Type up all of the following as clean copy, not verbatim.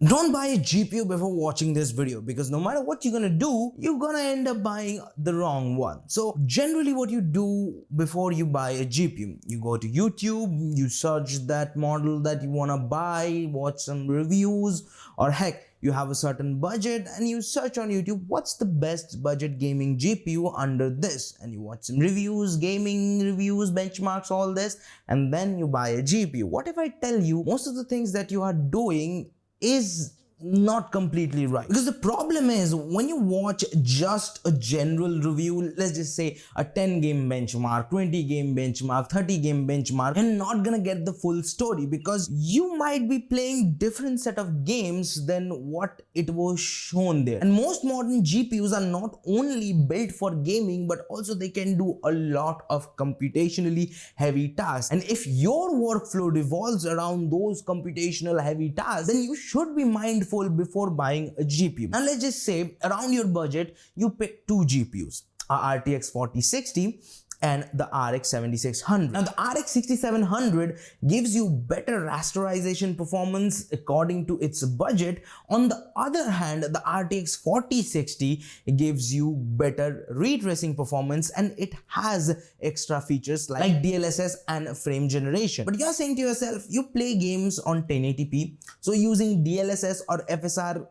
Don't buy a GPU before watching this video, because no matter what you're gonna do, you're gonna end up buying the wrong one. So generally what you do before you buy a GPU, you go to YouTube, you search that model that you wanna buy, watch some reviews, or heck, you have a certain budget and you search on YouTube what's the best budget gaming GPU under this, and you watch some reviews, gaming reviews, benchmarks, all this, and then you buy a GPU. What if I tell you most of the things that you are doing is not completely right? Because the problem is, when you watch just a general review, let's just say a 10 game benchmark, 20 game benchmark, 30 game benchmark, you're not gonna get the full story, because you might be playing different set of games than what it was shown there. And most modern GPUs are not only built for gaming, but also they can do a lot of computationally heavy tasks. And if your workflow revolves around those computational heavy tasks, then you should be mindful before buying a GPU. Now let's just say around your budget, you pick two GPUs, a RTX 4060 and the RX 7600. Now the RX 6700 gives you better rasterization performance according to its budget. On the other hand, the RTX 4060 gives you better ray tracing performance, and it has extra features like DLSS and frame generation. But you're saying to yourself, you play games on 1080p, so using DLSS or FSR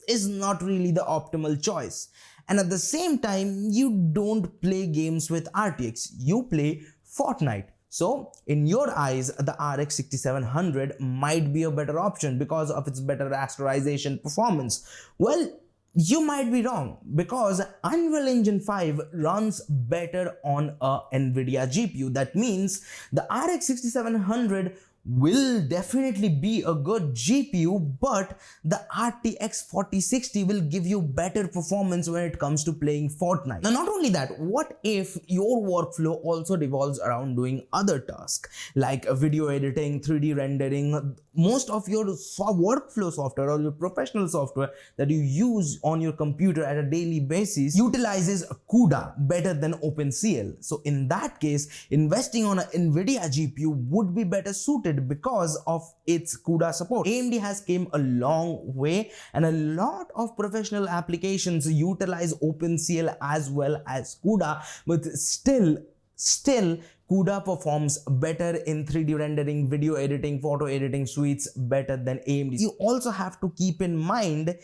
is not really the optimal choice. And at the same time, you don't play games with RTX, you play Fortnite. So in your eyes, the RX 6700 might be a better option because of its better rasterization performance. Well, you might be wrong, because Unreal Engine 5 runs better on a nvidia GPU. That means the RX 6700 will definitely be a good GPU, but the RTX 4060 will give you better performance when it comes to playing Fortnite. Now, not only that, what if your workflow also revolves around doing other tasks like video editing, 3D rendering? Most of your workflow software or your professional software that you use on your computer at a daily basis utilizes CUDA better than OpenCL. So in that case, investing on an NVIDIA GPU would be better suited because of its CUDA support. AMD has came a long way, and a lot of professional applications utilize OpenCL as well as CUDA, but still CUDA performs better in 3D rendering, video editing, photo editing suites better than AMD. You also have to keep in mind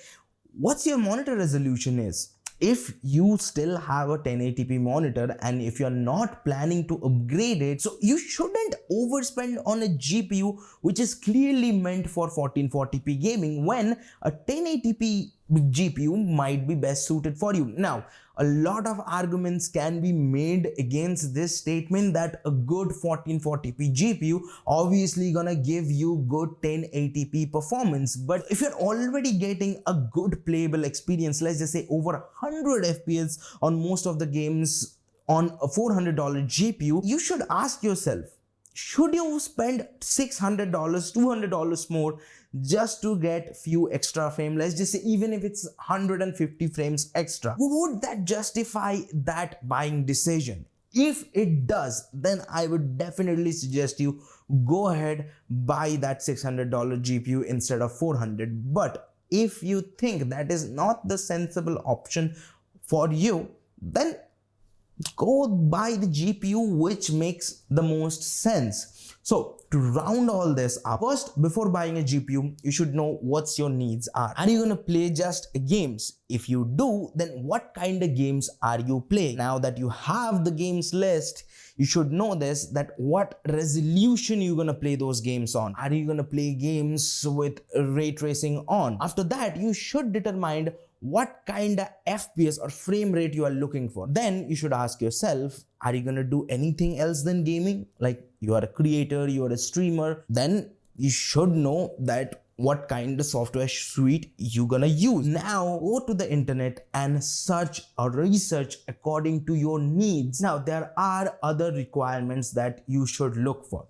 what's your monitor resolution is. If you still have a 1080p monitor and if you're not planning to upgrade it, so you shouldn't overspend on a GPU which is clearly meant for 1440p gaming, when a 1080p GPU might be best suited for you. Now, a lot of arguments can be made against this statement that a good 1440p GPU obviously gonna give you good 1080p performance. But if you're already getting a good playable experience, let's just say over 100 FPS on most of the games on a $400 GPU, you should ask yourself, should you spend $600, $200 more just to get few extra frames? Let's just say even if it's 150 frames extra, would that justify that buying decision? If it does, then I would definitely suggest you go ahead, buy that $600 GPU instead of $400. But if you think that is not the sensible option for you, then go buy the GPU which makes the most sense. So to round all this up, first, before buying a GPU, you should know what's your needs are. Are you gonna play just games? If you do, then what kind of games are you playing? Now that you have the games list, you should know this, that what resolution you're gonna play those games on. Are you gonna play games with ray tracing on? After that, you should determine what kind of FPS or frame rate you are looking for. Then you should ask yourself, are you gonna do anything else than gaming? Like you are a creator, you are a streamer, then you should know that what kind of software suite you're gonna use. Now go to the internet and search or research according to your needs. Now there are other requirements that you should look for.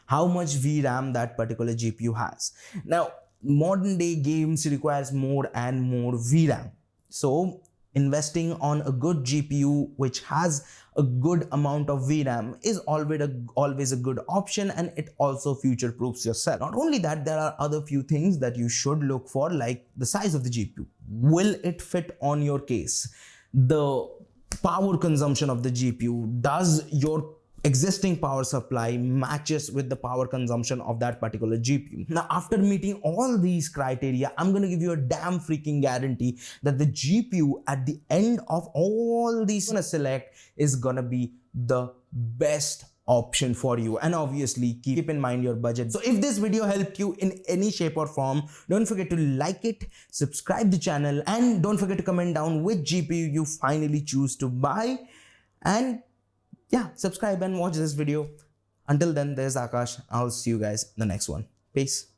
How much VRAM that particular GPU has. Now modern day games requires more and more VRAM. So investing on a good GPU which has a good amount of VRAM is always a good option, and it also future proofs yourself. Not only that, there are other few things that you should look for, like the size of the GPU. Will it fit on your case? The power consumption of the GPU. Does your existing power supply matches with the power consumption of that particular GPU? Now, after meeting all these criteria, I'm going to give you a damn freaking guarantee that the GPU at the end of all these gonna select is gonna be the best option for you. And obviously keep in mind your budget. So if this video helped you in any shape or form, don't forget to like it, subscribe the channel, and don't forget to comment down which GPU you finally choose to buy. And yeah, subscribe and watch this video. Until then, there's Akash. I'll see you guys in the next one. Peace.